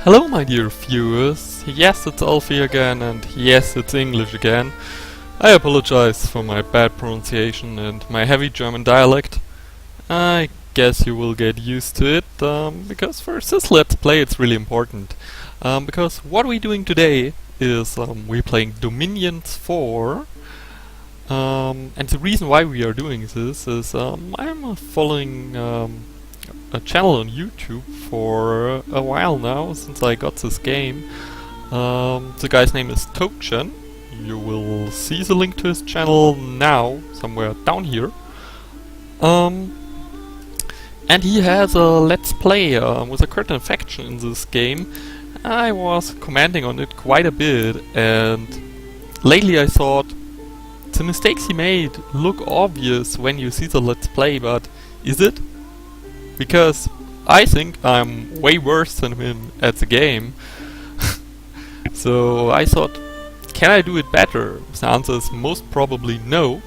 Hello my dear viewers, yes it's Alfie again and yes it's English again. I apologize for my bad pronunciation and my heavy German dialect. I guess you will get used to it, because for this Let's Play it's really important. Because what we're doing today is we're playing Dominions 4. And the reason why we are doing this is I'm following a channel on YouTube for a while now, since I got this game. The guy's name is Tochen. You will see the link to his channel now, somewhere down here. And he has a Let's Play with a certain faction in this game. I was commenting on it quite a bit, and lately I thought the mistakes he made look obvious when you see the Let's Play, but is it? Because I think I'm way worse than him at the game. So I thought, can I do it better? The answer is most probably no,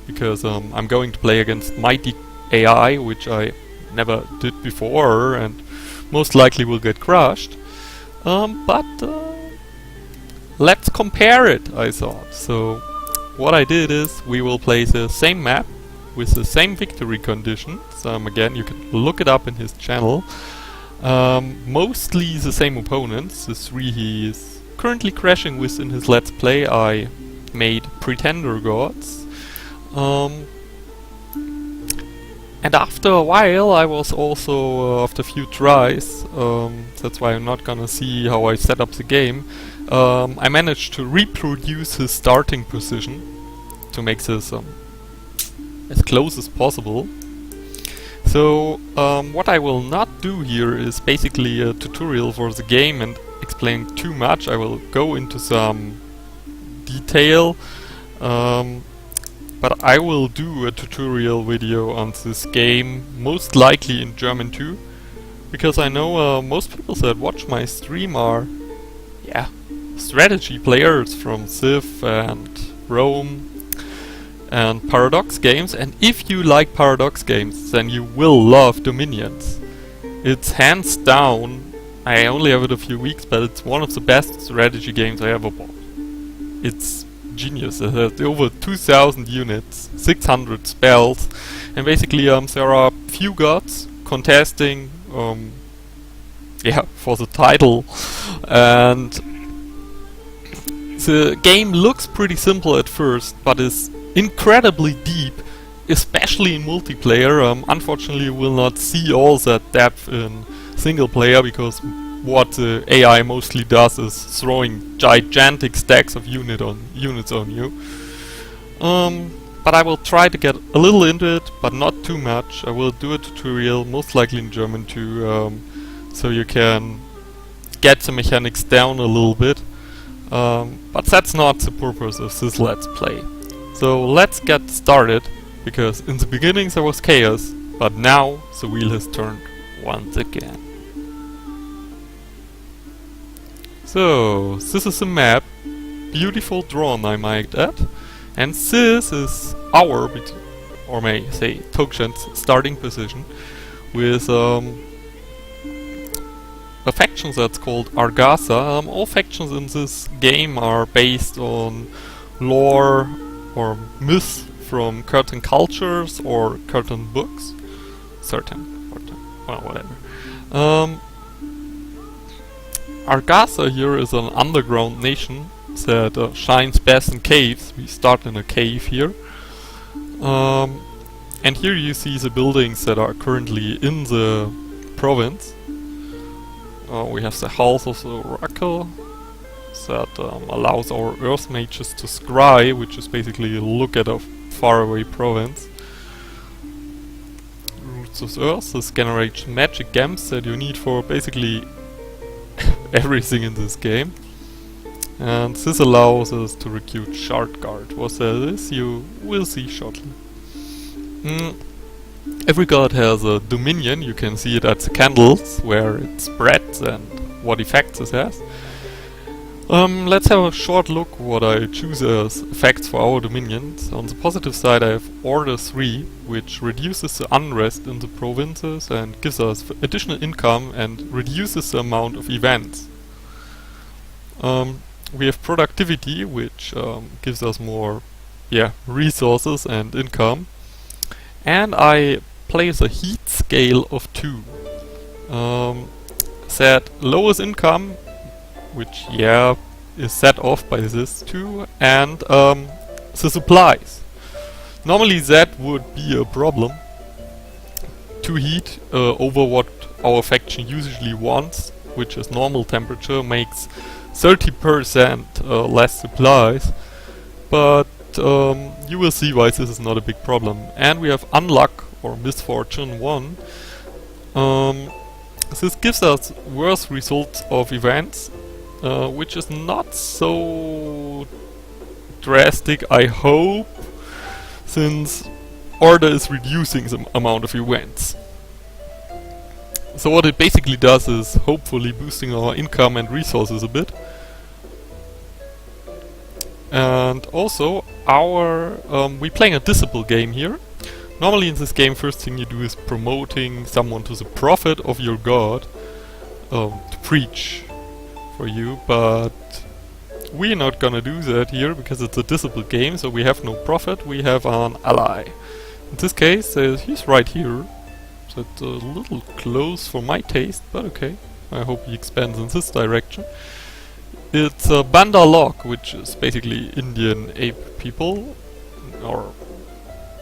because I'm going to play against mighty AI, which I never did before, and most likely will get crushed. But let's compare it, I thought. So what I did is we will play the same map with the same victory conditions. Again, you can look it up in his channel. Mostly the same opponents. The three he is currently crashing with in his Let's Play I made pretender gods. And after a while I was also, after a few tries, that's why I'm not gonna see how I set up the game, I managed to reproduce his starting position to make this as close as possible. So what I will not do here is basically a tutorial for the game and explain too much. I will go into some detail, but I will do a tutorial video on this game, most likely in German too, because I know most people that watch my stream are, yeah, strategy players from Civ and Rome and Paradox games, and if you like Paradox games then you will love Dominions. It's hands down, I only have it a few weeks, but it's one of the best strategy games I ever bought. It's genius. It has over 2000 units, 600 spells, and basically there are few gods contesting for the title, and the game looks pretty simple at first, but is incredibly deep, especially in multiplayer. Unfortunately you will not see all that depth in single player, because what the AI mostly does is throwing gigantic stacks of units on you. But I will try to get a little into it, but not too much. I will do a tutorial, most likely in German too, so you can get the mechanics down a little bit. But that's not the purpose of this Let's Play. So let's get started, because in the beginning there was chaos, but now the wheel has turned once again. So this is a map, beautiful drawn I might add, and this is our, or may say Tochen's starting position, with a faction that's called Agartha. All factions in this game are based on lore or myths from certain cultures or certain books. Well, whatever. Agartha here is an underground nation that shines best in caves. We start in a cave here. And here you see the buildings that are currently in the province. We have the House of the Oracle that allows our Earth mages to scry, which is basically look at a faraway province. Roots of Earth, this generates magic gems that you need for basically everything in this game. And this allows us to recruit Shard Guard. What that is, you will see shortly. Every god has a dominion. You can see it at the candles, where it spreads and what effects it has. Let's have a short look what I choose as effects for our dominions. On the positive side I have Order 3, which reduces the unrest in the provinces and gives us additional income and reduces the amount of events. We have Productivity, which gives us more resources and income. And I place a heat scale of 2. Set lowest income, which is set off by this too, and the supplies. Normally that would be a problem to heat over what our faction usually wants, which is normal temperature, makes 30% less supplies, but you will see why this is not a big problem. And we have Unluck or Misfortune 1. This gives us worse results of events, which is not so drastic, I hope, since Order is reducing the amount of events. So what it basically does is hopefully boosting our income and resources a bit. And also we're playing a disciple game here. Normally in this game first thing you do is promoting someone to the prophet of your god to preach for you, but we're not gonna do that here because it's a disciple game, so we have no prophet, we have an ally. In this case he's right here, so it's a little close for my taste, but okay, I hope he expands in this direction. It's a Banda Log, which is basically Indian ape people, or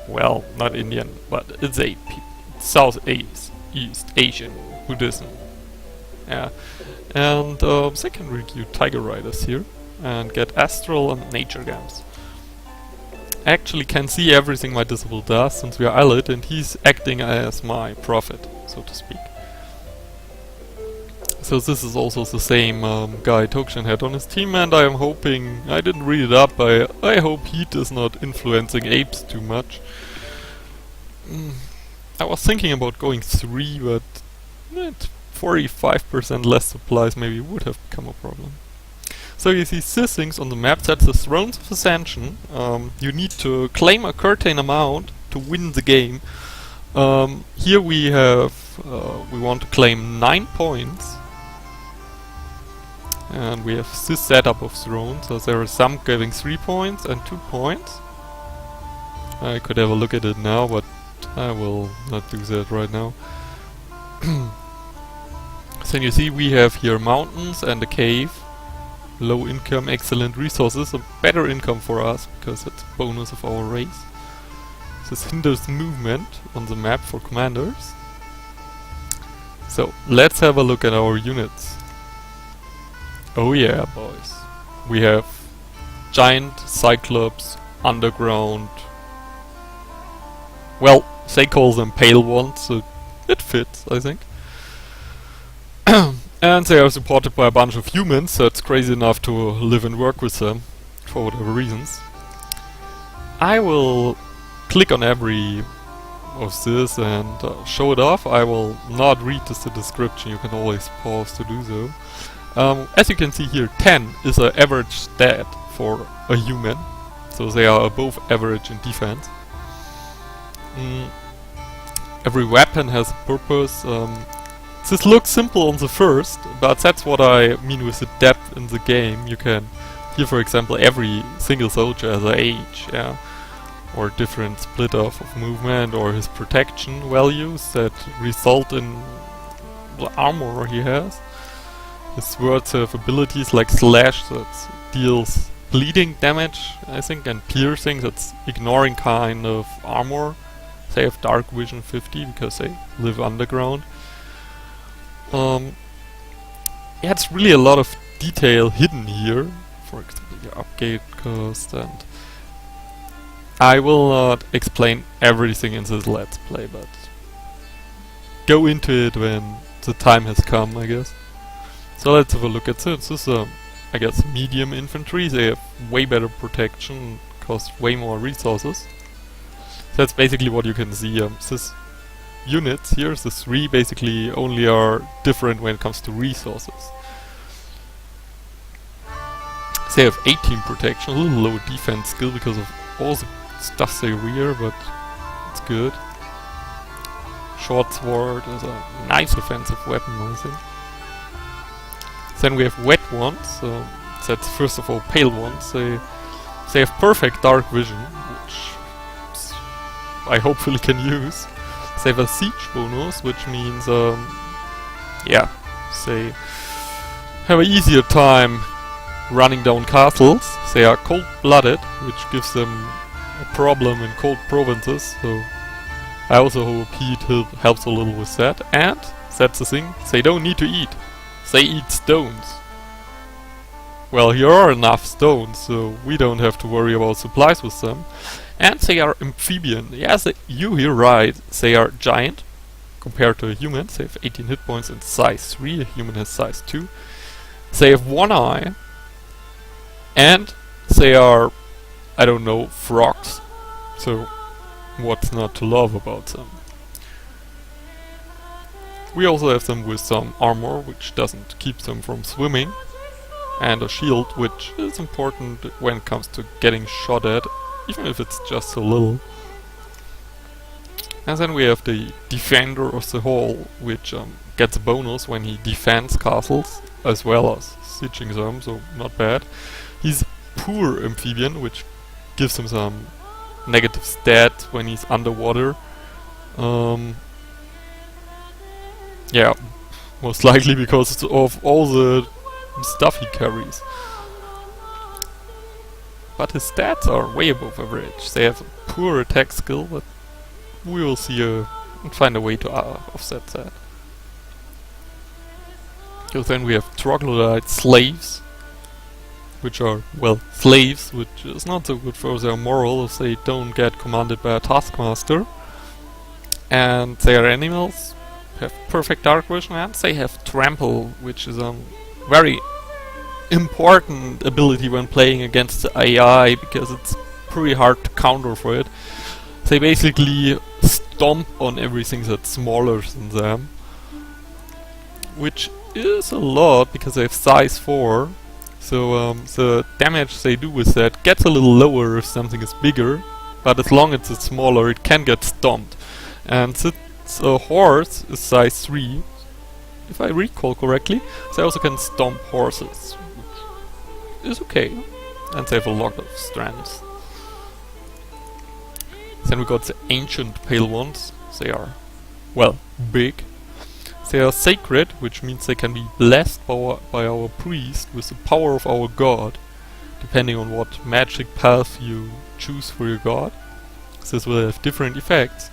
well, not Indian, but it's ape people. Southeast Asian Buddhism. Yeah. And they can recruit Tiger Riders here and get Astral and Nature Gems. Actually can see everything my disciple does since we are allied, and he's acting as my prophet, so to speak. So this is also the same guy Tokshan had on his team, and I am hoping, I didn't read it up, I hope heat is not influencing apes too much. I was thinking about going 3, but 45% less supplies maybe would have become a problem. So you see these things on the map, that's the Thrones of Ascension. You need to claim a certain amount to win the game. Here we have, we want to claim 9 points. And we have this setup of thrones, so there are some giving 3 points and 2 points. I could have a look at it now, but I will not do that right now. So you see we have here mountains and a cave. Low income, excellent resources, a better income for us, because it's a bonus of our race. This hinders movement on the map for commanders. So let's have a look at our units. Oh yeah, boys. We have giant cyclops, underground. Well, they call them pale ones, so it fits, I think. And they are supported by a bunch of humans that's crazy enough to live and work with them, for whatever reasons. I will click on every of this and show it off. I will not read the description, you can always pause to do so. As you can see here, 10 is an average stat for a human, so they are above average in defense. Every weapon has a purpose. This looks simple on the first, but that's what I mean with the depth in the game. You can, here for example, every single soldier has an age, or different split off of movement, or his protection values that result in the armor he has. His swords have abilities like Slash that deals bleeding damage, I think, and Piercing that's ignoring kind of armor. They have Dark Vision 50 because they live underground. Yeah, it's really a lot of detail hidden here. For example, your upgrade cost, and I will not explain everything in this Let's Play, but go into it when the time has come, I guess. So let's have a look at this. This is, I guess, medium infantry. They have way better protection, cost way more resources. That's basically what you can see. This units here, the 3 basically only are different when it comes to resources. They have 18 protection, a little lower defense skill because of all the stuff they rear, but it's good. Short sword is a nice offensive weapon, I think. Then we have wet ones, so that's first of all pale ones. They have perfect dark vision, which I hopefully can use. They have a siege bonus, which means, yeah, they have an easier time running down castles. They are cold-blooded, which gives them a problem in cold provinces, so I also hope heat helps a little with that. And that's the thing, they don't need to eat. They eat stones. Well, here are enough stones, so we don't have to worry about supplies with them. And they are amphibian. Yes, you hear right. They are giant compared to humans. They have 18 hit points and size 3. A human has size 2. They have one eye. And they are, I don't know, frogs. So, what's not to love about them? We also have them with some armor, which doesn't keep them from swimming. And a shield, which is important when it comes to getting shot at, even if it's just a little. And then we have the Defender of the Hall, which gets a bonus when he defends castles, as well as sieging them, so not bad. He's poor amphibian, which gives him some negative stats when he's underwater. Yeah, most likely because of all the stuff he carries. But his stats are way above average. They have a poor attack skill, but we will see and find a way to offset that. So then we have troglodyte slaves, which are, well, slaves, which is not so good for their moral if they don't get commanded by a taskmaster. And their animals have perfect dark vision, and they have trample, which is a very important ability when playing against the AI, because it's pretty hard to counter for it. They basically stomp on everything that's smaller than them, which is a lot because they have size 4. So the damage they do with that gets a little lower if something is bigger, but as long as it's smaller it can get stomped. And since a horse is size 3, if I recall correctly, they also can stomp horses, which is okay. And they have a lot of strength. Then we got the ancient pale ones. They are, well, big. They are sacred, which means they can be blessed by our priest with the power of our god, depending on what magic path you choose for your god. This will have different effects.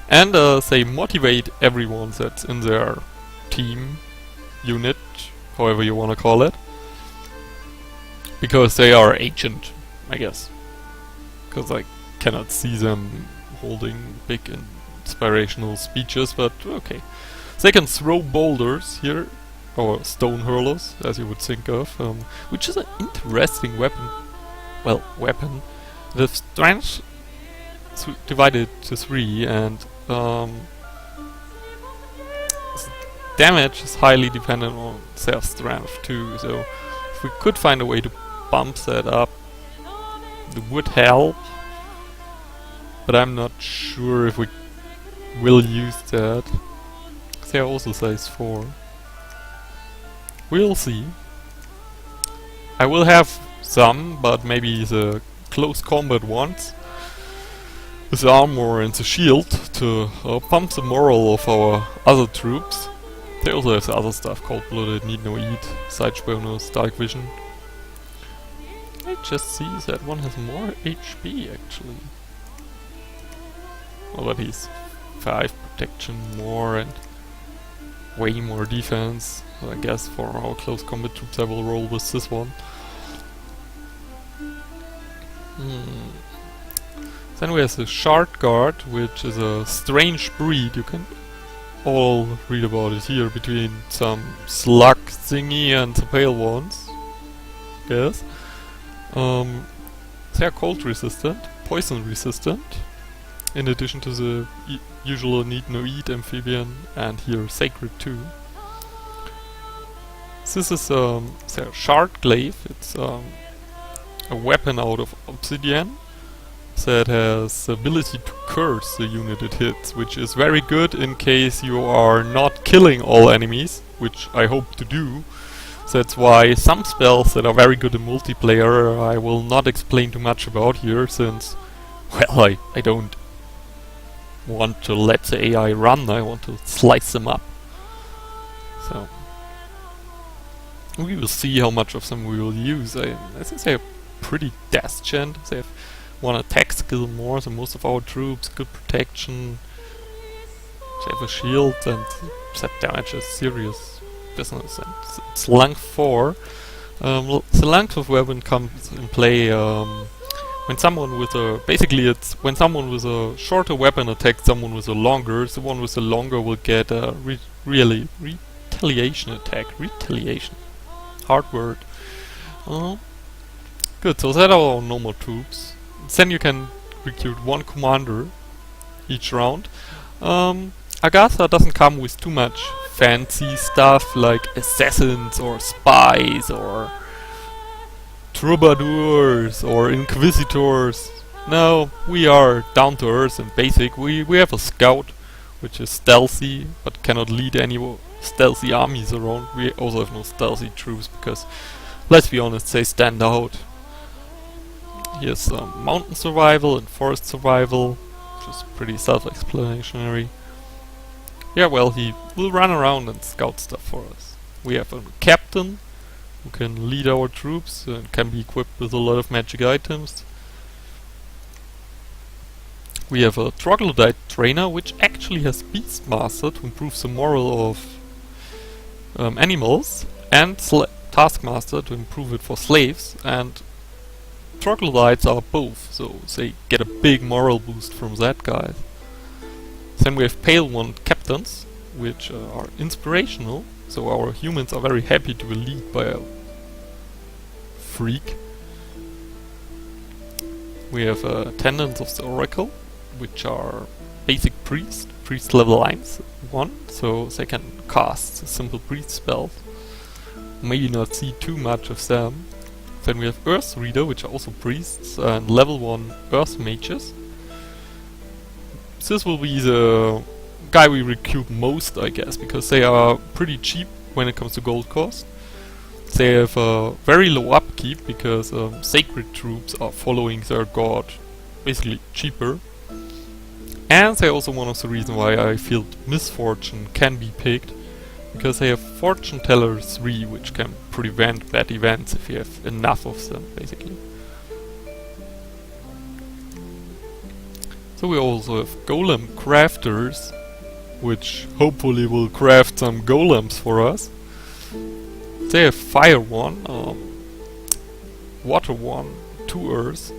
And they motivate everyone that's in their team, unit, however you want to call it. Because they are ancient, I guess. Because I cannot see them holding big inspirational speeches, but okay. They can throw boulders here, or stone hurlers, as you would think of, which is an interesting weapon. Well, weapon. The strength divided to 3, and damage is highly dependent on their strength too. So if we could find a way to bump that up, it would help. But I'm not sure if we will use that. They are also size 4. We'll see. I will have some, but maybe the close combat ones with the armor and the shield to pump the morale of our other troops. They also have the other stuff, cold-blooded, need no eat, siege bonus, dark vision. I just see that one has more HP actually. Well, but he's 5 protection more and way more defense. So I guess for our close combat troops I will roll with this one. Then we have the Shard Guard, which is a strange breed. You can all read about it here, between some slug thingy and the pale ones. Yes. They are cold resistant, poison resistant, in addition to the usual need no eat amphibian, and here sacred too. This is their shard glaive. It's a weapon out of obsidian that has the ability to curse the unit it hits, which is very good in case you are not killing all enemies, which I hope to do. That's why some spells that are very good in multiplayer I will not explain too much about here, since, well, I don't want to let the AI run, I want to slice them up. So we will see how much of them we will use. I think they have pretty death chant. They have one attack skill more than most of our troops, good protection. They have a shield and that damage is serious business. And it's length 4. The length of weapon comes in play when someone with a... basically it's when someone with a shorter weapon attacks someone with a longer, the one with the longer will get a retaliation attack. Retaliation. Hard word. Good, so that are our normal troops. Then you can recruit one commander each round. Agartha doesn't come with too much fancy stuff like assassins or spies or troubadours or inquisitors. No, we are down to earth and basic. We have a scout, which is stealthy but cannot lead any stealthy armies around. We also have no stealthy troops because, let's be honest, they stand out. Here's mountain survival and forest survival, which is pretty self-explanatory. Yeah, well, he will run around and scout stuff for us. We have a captain who can lead our troops and can be equipped with a lot of magic items. We have a troglodyte trainer, which actually has Beastmaster to improve the moral of animals, and Taskmaster to improve it for slaves, and troglodytes are both, so they get a big moral boost from that guy. Then we have Pale One captains, which are inspirational, so our humans are very happy to be led by a freak. We have Attendants of the Oracle, which are basic priest level 1, so they can cast simple priest spells. Maybe not see too much of them. Then we have Earth Reader, which are also priests, and level 1 Earth Mages. This will be the guy we recruit most, I guess, because they are pretty cheap when it comes to gold cost. They have a very low upkeep because sacred troops are following their god basically cheaper. And they're also one of the reasons why I feel Misfortune can be picked, because they have Fortune Teller 3, which can prevent bad events if you have enough of them, basically. So we also have Golem Crafters, which hopefully will craft some golems for us. They have Fire 1, Water 1, 2 Earth,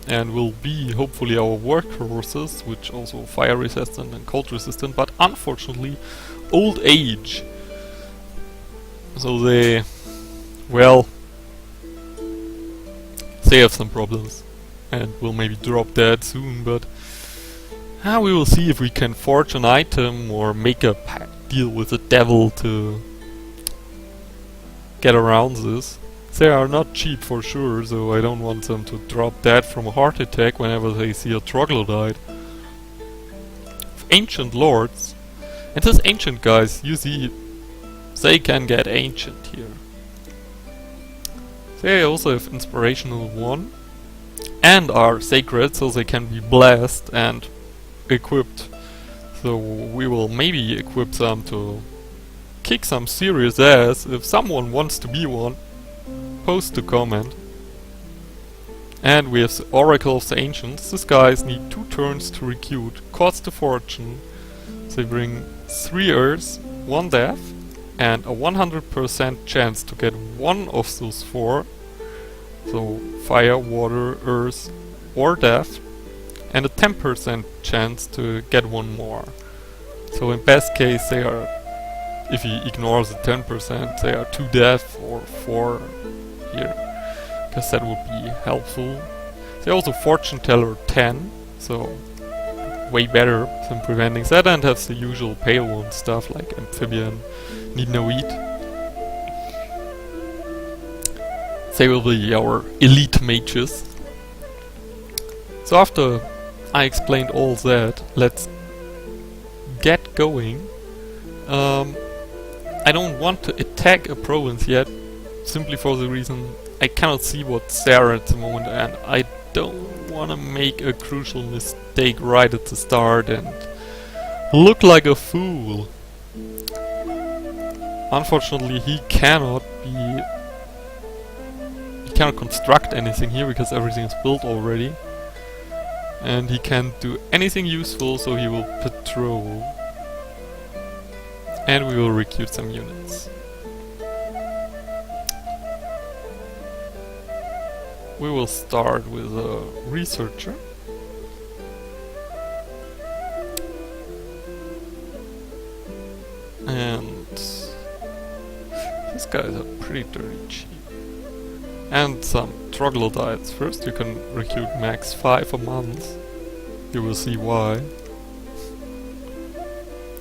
and will be hopefully our workhorses, which also fire resistant and cold resistant, but unfortunately old age. So they, well, they have some problems and will maybe drop dead soon, but we will see if we can forge an item or make a deal with the devil to get around this. They are not cheap for sure, so I don't want them to drop dead from a heart attack whenever they see a troglodyte. Ancient Lords, and these ancient guys, you see, they can get ancient here. They also have Inspirational 1 and are sacred, so they can be blessed and equipped. So we will maybe equip them to kick some serious ass. If someone wants to be one, post a comment. And we have the Oracle of the Ancients. These guys need 2 turns to recruit, cost a fortune. They bring 3 Earths, 1 Death, and a 100% chance to get one of those 4. So Fire, Water, Earth, or Death, and a 10% chance to get 1 more. So in best case they are, if he ignores the 10%, they are 2 Death or 4 here, because that would be helpful. They also Fortune Teller 10, so way better than preventing that, and have the usual Pale One stuff like Amphibian, Need No Eat. They will be our elite mages. So after I explained all that, let's get going. I don't want to attack a province yet, simply for the reason I cannot see what's there at the moment, and I don't want to make a crucial mistake right at the start and look like a fool. Unfortunately, he cannot construct anything here because everything is built already. And he can't do anything useful, so he will patrol. And we will recruit some units. We will start with a researcher. And these guys are pretty dirty cheap. And some troglodytes. First you can recruit max 5 a month. You will see why.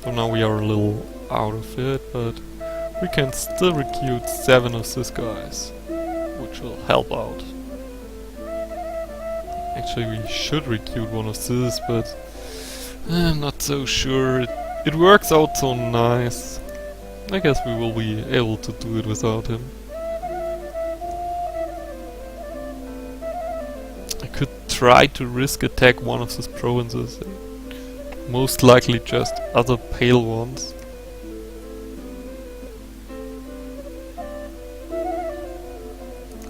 So now we are a little out of it, but we can still recruit 7 of these guys, which will help out. Actually we should recruit one of these, but I'm not so sure. It works out so nice. I guess we will be able to do it without him. I could try to risk attack one of these provinces. Most likely just other pale ones.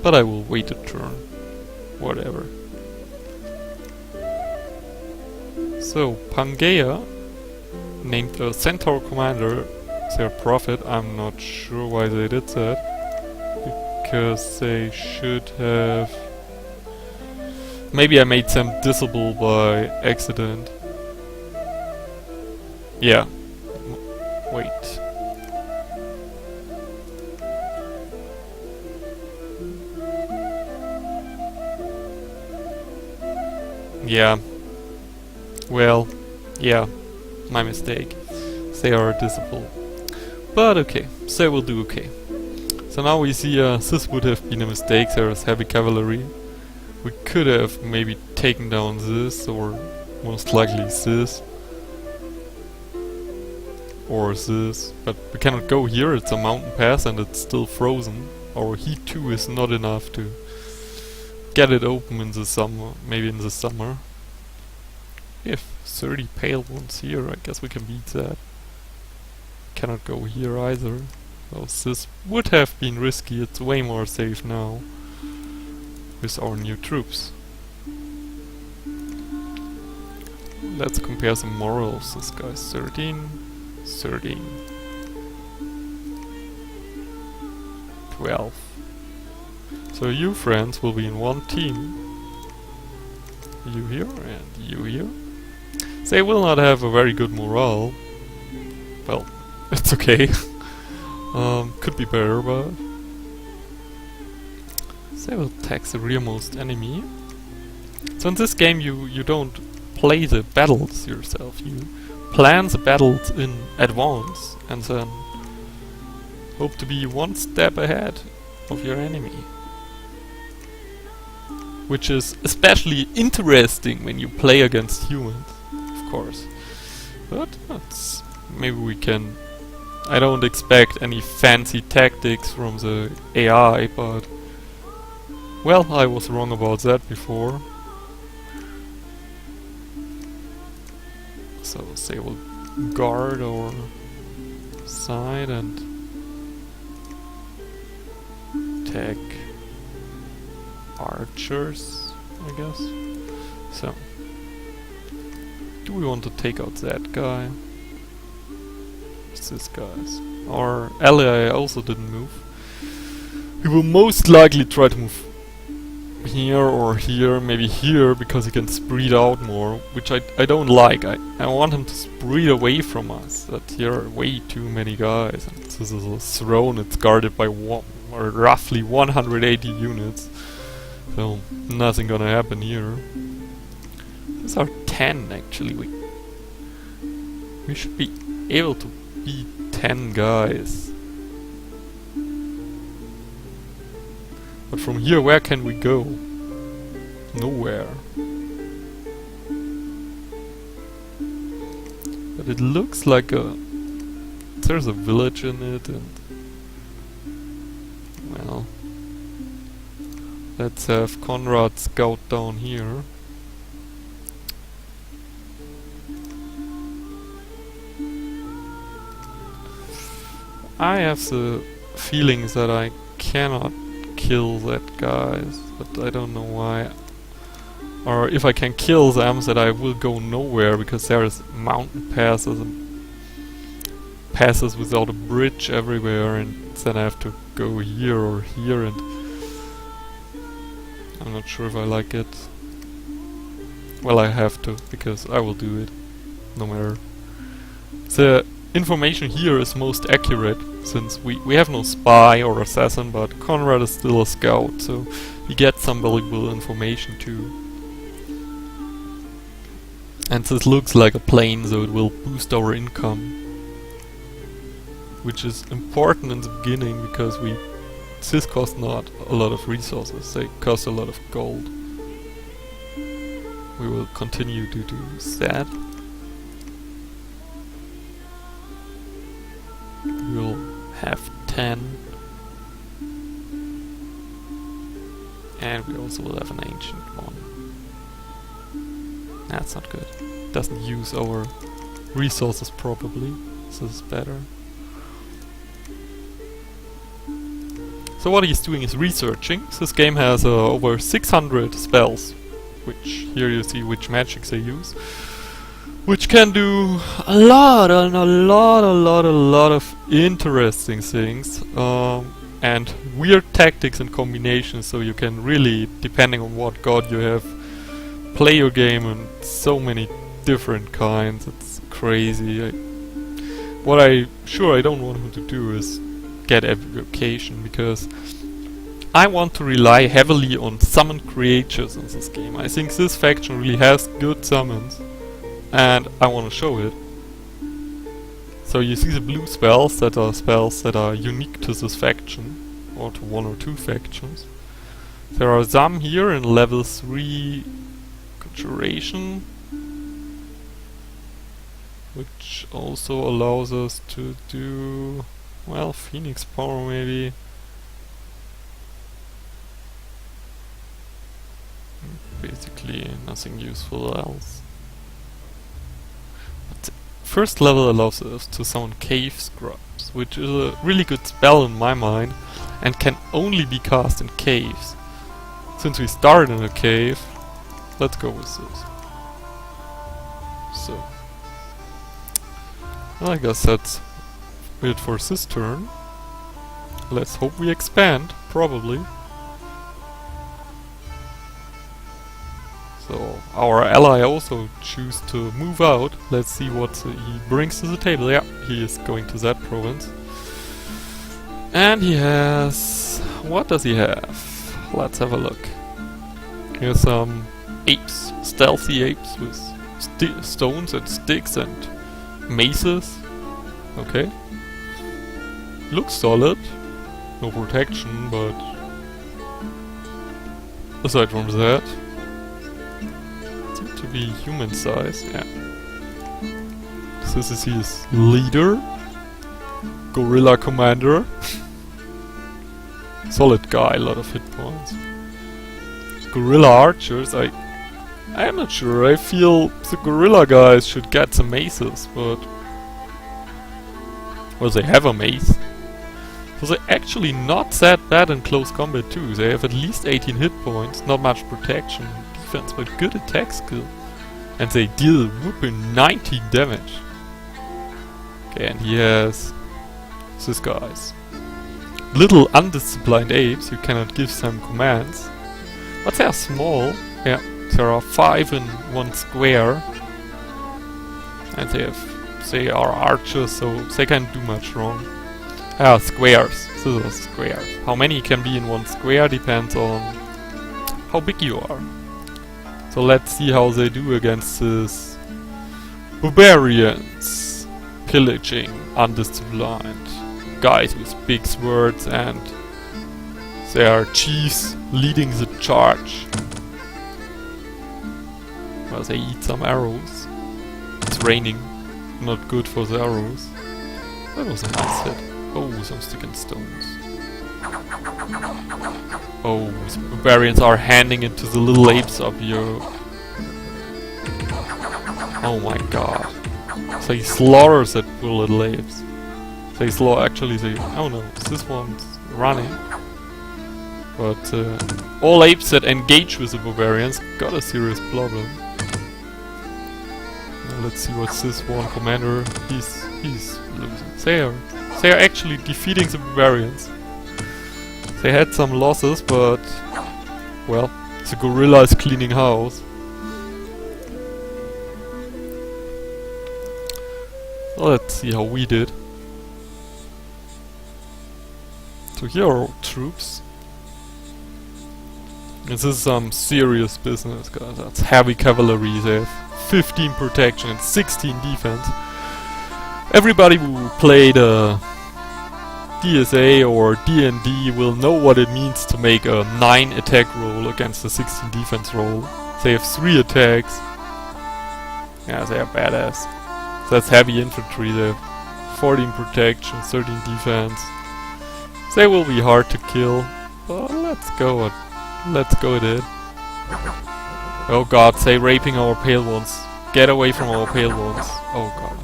But I will wait a turn. Whatever. So, Pangaea named a centaur commander their prophet. I'm not sure why they did that. Because they should have... Maybe I made them disable by accident. Yeah. Wait. Yeah. Well, yeah. My mistake. They are disable. But okay. They will do okay. So now we see this would have been a mistake. There is heavy cavalry. We could have maybe taken down this, or most likely this. Or this. But we cannot go here, it's a mountain pass and it's still frozen. Our heat 2 is not enough to get it open in the summer, maybe in the summer. We have 30 pale ones here, I guess we can beat that. Cannot go here either. So this would have been risky, it's way more safe now. With our new troops. Let's compare some morals. This guy's 13, 13, 12. So you friends will be in one team. You here and you here. They will not have a very good morale. Well, it's okay. Could be better, but... They will attack the rearmost enemy. So in this game you don't play the battles yourself, you plan the battles in advance and then hope to be one step ahead of your enemy. Which is especially interesting when you play against humans, of course. But that's... maybe we can... I don't expect any fancy tactics from the AI, but... well, I was wrong about that before. So they will guard our side and attack archers, I guess. So, do we want to take out that guy? It's this guys. Our ally also didn't move. He will most likely try to move here or here, maybe here, because he can spread out more, which I don't like. I want him to spread away from us. That here are way too many guys. And this is a throne, it's guarded by or roughly 180 units. So nothing gonna happen here. These are 10 actually. We should be able to beat 10 guys. But from here, where can we go? Nowhere. But it looks like there's a village in it, and well, let's have Conrad scout down here. I have the feelings that I cannot kill that guys, but I don't know why. Or if I can kill them, that I will go nowhere, because there is mountain passes and passes without a bridge everywhere, and then I have to go here or here, and I'm not sure if I like it. Well, I have to, because I will do it, no matter. The information here is most accurate, since we have no spy or assassin, but Conrad is still a scout, so he gets some valuable information too. And this looks like a plane, so it will boost our income, which is important in the beginning, because this costs not a lot of resources, they cost a lot of gold. We will continue to do that. We'll have 10. And we also will have an ancient one. That's not good. Doesn't use our resources properly. This is better. So what he's doing is researching. This game has over 600 spells, which here you see which magics they use, which can do a lot of interesting things, and weird tactics and combinations, so you can really, depending on what god you have, play your game in so many different kinds. It's crazy. What I don't want him to do is get evocation, because I want to rely heavily on summoned creatures in this game. I think this faction really has good summons, and I want to show it. So you see the blue spells that are unique to this faction, or to one or two factions. There are some here in level 3 Conjuration, which also allows us to do, well, Phoenix Power maybe. Basically nothing useful else. But first level allows us to summon Cave Scrubs, which is a really good spell in my mind, and can only be cast in caves. Since we started in a cave, let's go with this. So, well, I guess that's it for this turn. Let's hope we expand, probably. So, our ally also choose to move out. Let's see what he brings to the table. Yeah, he is going to that province. And he has... what does he have? Let's have a look. Here's some apes, stealthy apes with stones and sticks and maces. Okay. Looks solid. No protection, but aside from that, seem to be human size. Yeah. This is his leader, gorilla commander. Solid guy, a lot of hit points. Gorilla archers, I am not sure. I feel the gorilla guys should get some maces, but... well, they have a mace. So they're actually not that bad in close combat too. They have at least 18 hit points, not much protection, defense, but good attack skill. And they deal whooping 90 damage. Okay, and he has... these guys. Little undisciplined apes, you cannot give them commands. But they are small. Yeah, there are 5 in one square. And they are archers, so they can't do much wrong. Ah, squares. These are squares. How many can be in one square depends on how big you are. So let's see how they do against these barbarians. Pillaging, undisciplined guys with big swords and They are chiefs leading the charge. Well, they eat some arrows. It's raining. Not good for the arrows. That was a nice hit. Oh, some stick and stones. Oh, the barbarians are handing it to the little apes up here. Oh my god. They slaughters that poor little apes. They actually they... Oh no, this one's running. But all apes that engage with the barbarians got a serious problem. Now let's see what's this one commander. He's losing. They are actually defeating the barbarians. They had some losses, but well, the gorilla is cleaning house. Let's see how we did. So here are our troops. This is some serious business, guys. That's heavy cavalry. They have 15 protection and 16 defense. Everybody who played DSA or D&D will know what it means to make a 9 attack roll against a 16 defense roll. They have 3 attacks. Yeah, they are badass. That's heavy infantry. They have 14 protection, 13 defense. They will be hard to kill. But let's go. Let's go with it. Oh god, they raping our pale ones. Get away from our pale ones. Oh god.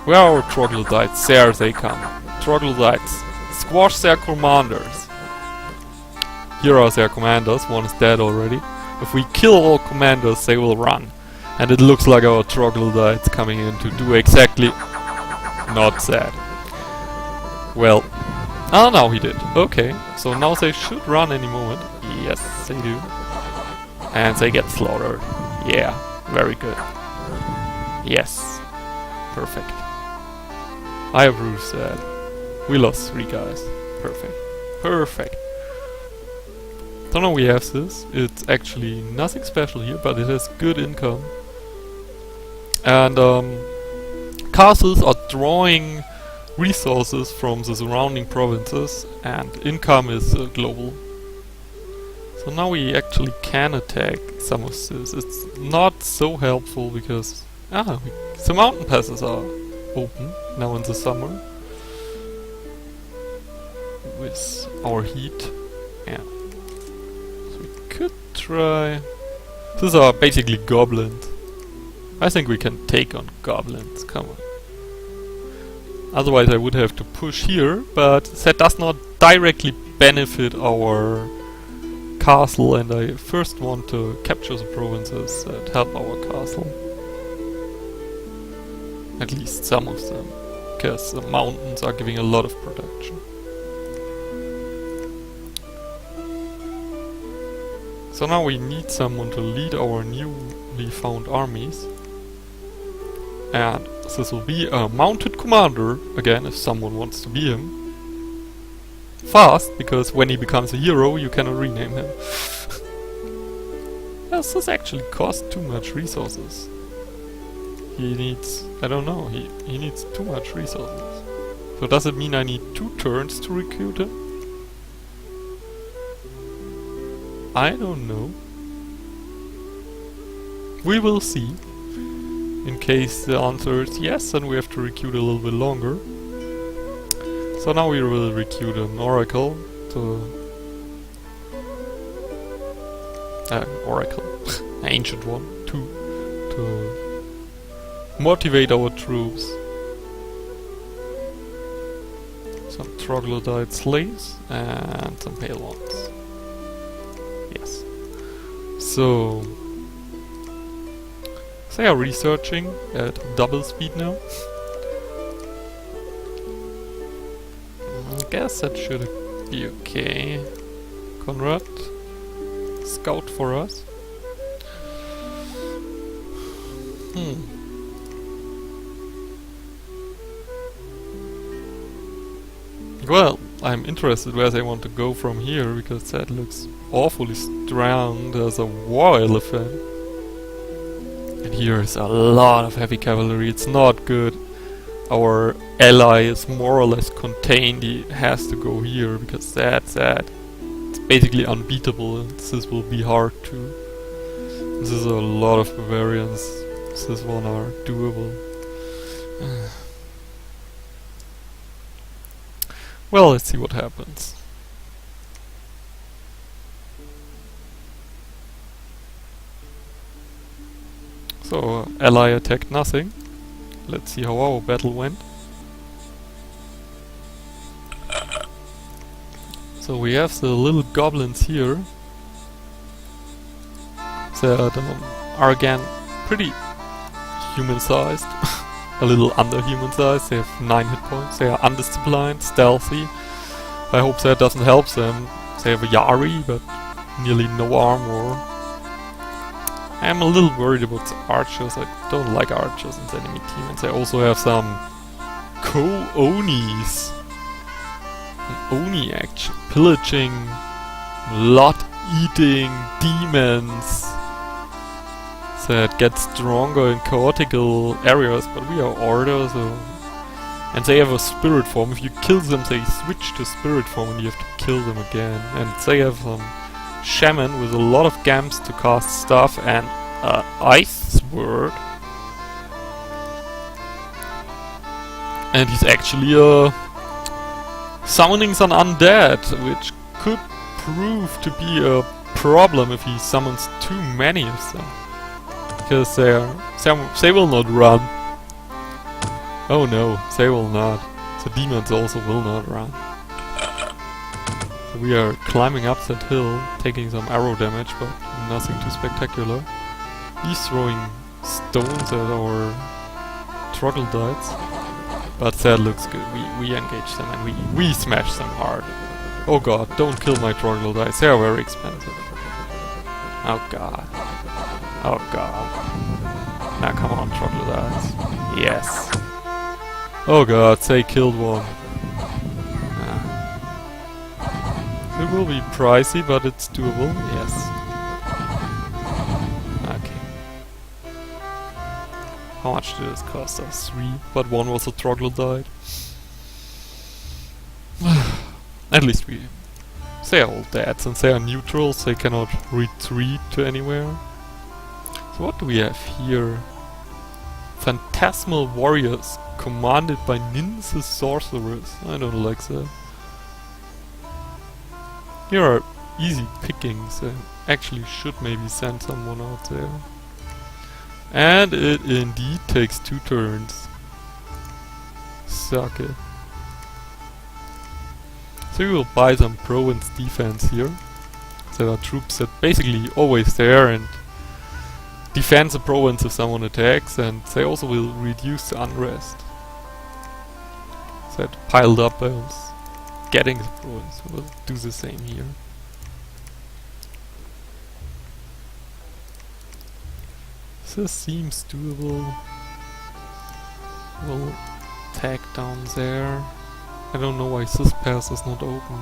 Where are our troglodytes? There they come. Troglodytes. Squash their commanders. Here are their commanders. One is dead already. If we kill all commanders, they will run. And it looks like our troglodytes coming in to do exactly not that. Well, oh, now he did. Okay, so now they should run any moment. Yes, they do. And they get slaughtered. Yeah, very good. Yes, perfect. I approve that. We lost 3 guys. Perfect. Perfect. So now we have this. It's actually nothing special here, but it has good income. And castles are drawing resources from the surrounding provinces, and income is global. So now we actually can attack some of this. It's not so helpful because the mountain passes are open now in the summer with our heat. Yeah. So we could try. These are basically goblins. I think we can take on goblins. Come on. Otherwise I would have to push here, but that does not directly benefit our castle, and I first want to capture the provinces that help our castle. At least some of them, because the mountains are giving a lot of production. So now we need someone to lead our newly found armies. And this will be a mounted commander, again, if someone wants to be him. Fast, because when he becomes a hero, you cannot rename him. Yes, this actually costs too much resources. He needs, I don't know, he needs too much resources. So does it mean I need 2 turns to recruit him? I don't know. We will see. In case the answer is yes, then we have to recruit a little bit longer. So now we will recruit an oracle to... oracle. An ancient one. To motivate our troops. Some troglodyte slaves and some pale ones. Yes. So... they are researching at double speed now. I guess that should be okay. Conrad, scout for us. Well, I'm interested where they want to go from here, because that looks awfully strong. There's a war elephant. And here is a lot of heavy cavalry. It's not good. our ally is more or less contained, he has to go here, because that's it's basically unbeatable, and this will be hard to. This is a lot of Bavarians. This one are doable. Well, let's see what happens. So, ally attacked nothing. Let's see how our battle went. So we have the little goblins here that are again pretty human-sized. A little under human-sized. They have 9 hit points. They are undisciplined, stealthy. I hope that doesn't help them. They have a Yari, but nearly no armor. I'm a little worried about the archers. I don't like archers in the enemy team. And they also have some Ko-Onis. An Oni action. Pillaging, blood-eating demons that get stronger in chaotical areas, but we are order, so... And they have a spirit form. If you kill them, they switch to spirit form and you have to kill them again. And they have some shaman with a lot of gamps to cast stuff and ice sword. And he's actually summoning some undead, which could prove to be a problem if he summons too many of them. Because they will not run. Oh no, they will not. The demons also will not run. So we are climbing up that hill, taking some arrow damage, but nothing too spectacular. He's throwing stones at our troglodytes. But that looks good. We engage them and we smash them hard. Oh god, don't kill my troglodytes. They are very expensive. Oh god. Oh god. Now come on, troglodytes. Yes. Oh god, they killed one. It will be pricey, but it's doable. Yes. Okay. How much did this cost us? 3, but one was a troglodyte. At least they are all dead. Since they are neutrals, they cannot retreat to anywhere. So what do we have here? Phantasmal warriors commanded by ninja sorcerers. I don't like that. Here are easy pickings. I actually should maybe send someone out there. And it indeed takes 2 turns. Suck it. So we will buy some province defense here. There are troops that basically always there and defend the province if someone attacks, and they also will reduce the unrest that piled up by us getting the province. We'll do the same here. This seems doable. We'll tag down there. I don't know why this pass is not open.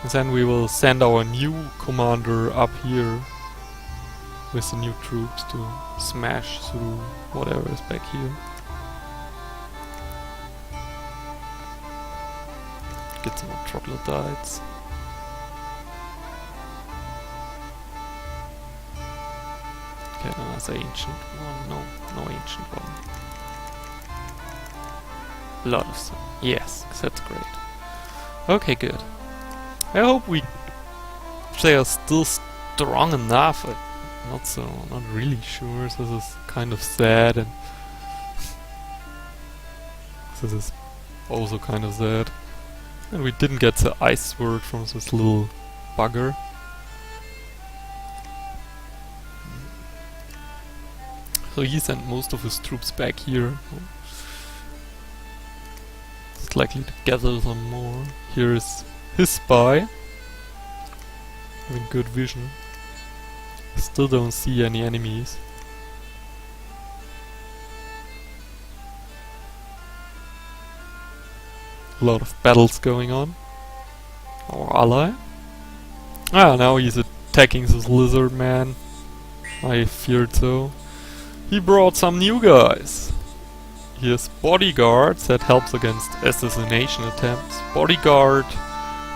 And then we will send our new commander up here with the new troops to smash through whatever is back here. Get some more troglodytes. Okay, another ancient one. No ancient one. A lot of them. Yes, that's great. Okay, good. I hope they are still strong enough. Not really sure. This is kind of sad, and this is also kind of sad. And we didn't get the ice sword from this little bugger. So he sent most of his troops back here. It's likely to gather some more. Here is his spy. Having good vision. Still don't see any enemies. A lot of battles going on. Our ally. Ah, now he's attacking this lizard man. I feared so. He brought some new guys. Here's Bodyguards that helps against assassination attempts. Bodyguard,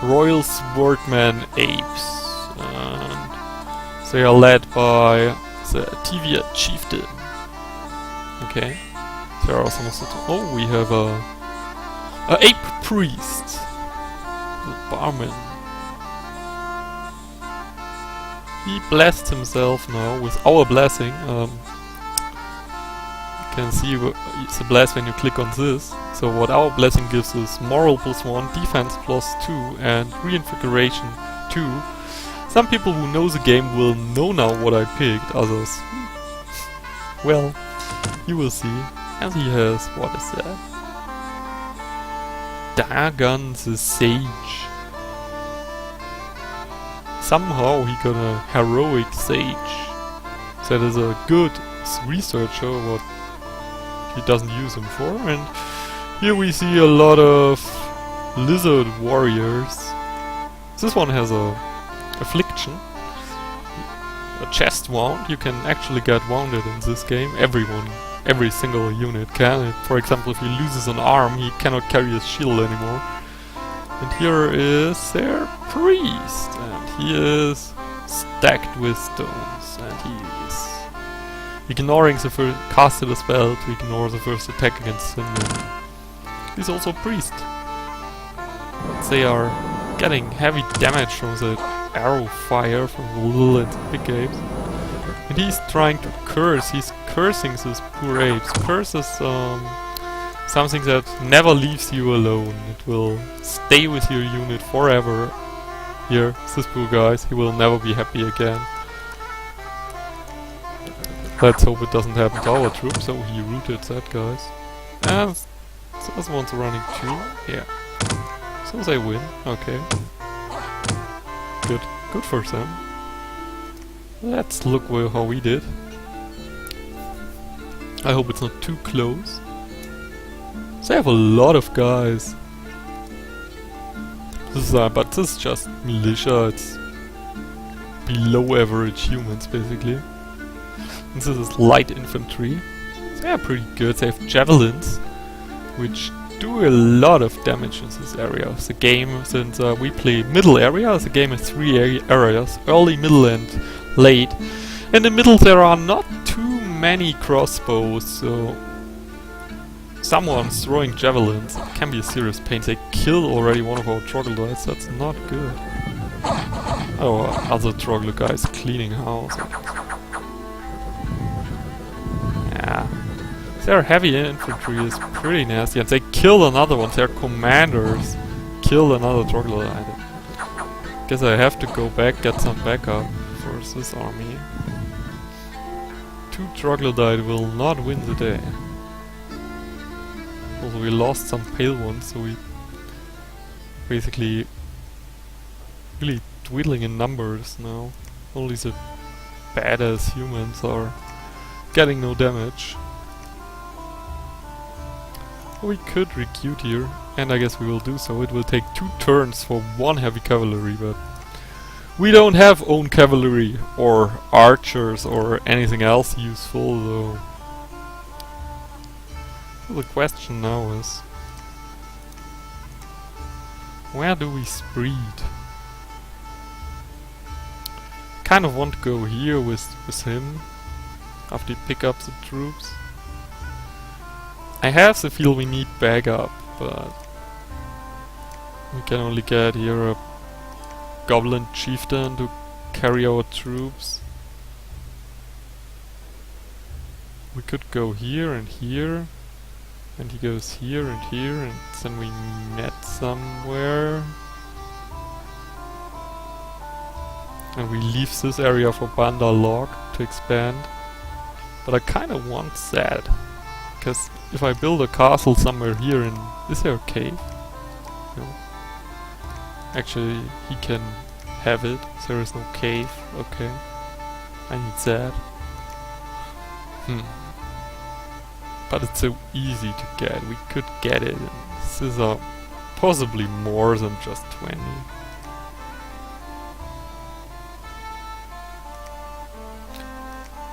Royal Swordman Apes. And they are led by the Tivia Chieftain. Okay. There are some of the... Oh, we have a Ape Priest. The Barman. He blessed himself now with our blessing. You can see the bless when you click on this. So what our blessing gives is moral +1, defense +2 and reinvigoration 2. Some people who know the game will know now what I picked, others... well, you will see. And he has... what is that? Dagon the Sage. Somehow he got a heroic sage. That is a good researcher, what he doesn't use him for. And here we see a lot of lizard warriors. This one has a affliction, a chest wound. You can actually get wounded in this game. Every single unit can. For example, if he loses an arm, he cannot carry his shield anymore. And here is their priest, and he is stacked with stones, and he is ignoring the first, casted a spell to ignore the first attack against him. And he's also a priest. They are getting heavy damage from the arrow fire from the little and big apes. And he's trying to curse, he's cursing these poor apes. Curse is something that never leaves you alone. It will stay with your unit forever. Here, this poor guy, he will never be happy again. Let's hope it doesn't happen to our troops. So he rooted that guys. And those ones are running too. Yeah. So they win. Okay. Good. Good for them. Let's look how we did. I hope it's not too close. They have a lot of guys. This is, but this is just militia. It's below average humans, basically. And this is light infantry. They are pretty good. They have javelins, which do a lot of damage in this area. The game, since we play middle area, the game has 3 areas: early, middle, and late. In the middle, there are not too many crossbows, so someone's throwing javelins. It can be a serious pain. They killed already one of our troglodytes. That's not good. Oh, other troglodyte guys cleaning house. Yeah. Their heavy infantry is pretty nasty, and they killed another one. Their commanders killed another troglodyte. Guess I have to go back, get some backup for this army. 2 troglodyte will not win the day. Also, we lost some pale ones, so we basically really dwindling in numbers now. Only the badass humans are getting no damage. We could recruit here, and I guess we will do so. It will take 2 turns for 1 heavy cavalry, but we don't have own cavalry or archers or anything else useful, though. The question now is, where do we spread? Kind of want to go here with him after he pick up the troops. I have the feel we need backup, but we can only get here a goblin chieftain to carry our troops. We could go here, and he goes here, and then we met somewhere. And we leave this area for Bandar Log to expand. But I kinda want that. Because if I build a castle somewhere here in... Is there a cave? No. Actually, he can have it. There is no cave. Okay. I need that. But it's so easy to get. We could get it. And this is possibly more than just 20.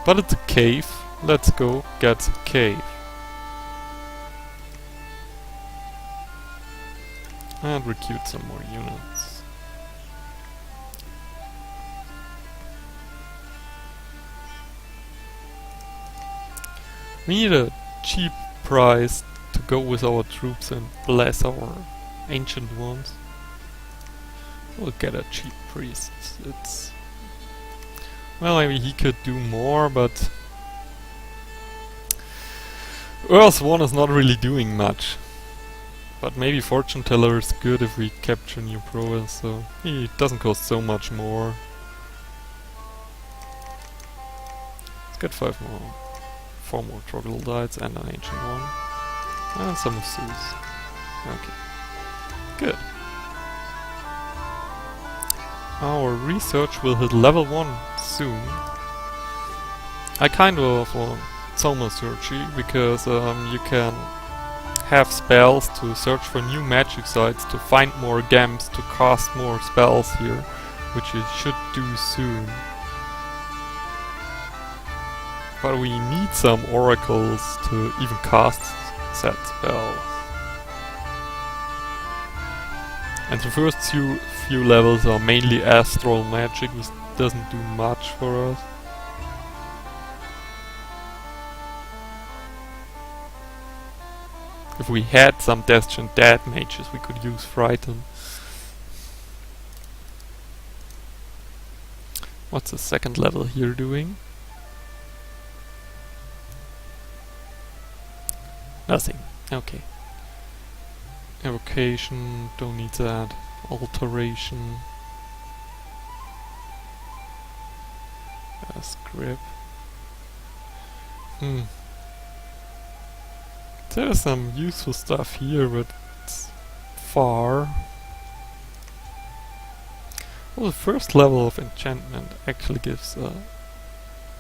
But it's a cave. let's go get the cave. And recruit some more units. We need a cheap price to go with our troops and bless our ancient ones. We'll get a cheap priest. It's... well, maybe he could do more, but... Earth 1 is not really doing much. But maybe Fortune Teller is good if we capture New Province, so he doesn't cost so much more. Let's get 4 more troglodytes and an ancient one. And some of Zeus. Okay. Good. Our research will hit level 1 soon. I kind of want Thaumaturgy because you can have spells to search for new magic sites, to find more gems, to cast more spells here, which you should do soon. But we need some oracles to even cast said spells. And the first few levels are mainly astral magic, which doesn't do much for us. If we had some destined dead mages, we could use Frighten. What's the second level here doing? Nothing. Okay. Evocation, don't need that. Alteration. Grip. There's some useful stuff here, but it's far. Well, the first level of enchantment actually gives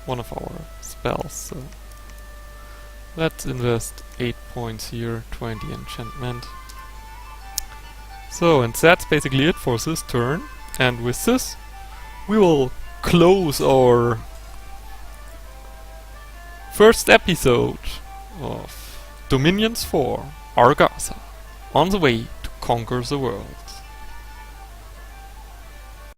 one of our spells, so let's invest 8 points here, 20 enchantment. So, and that's basically it for this turn, and with this we will close our first episode of Dominions 4 Agartha, on the way to conquer the world.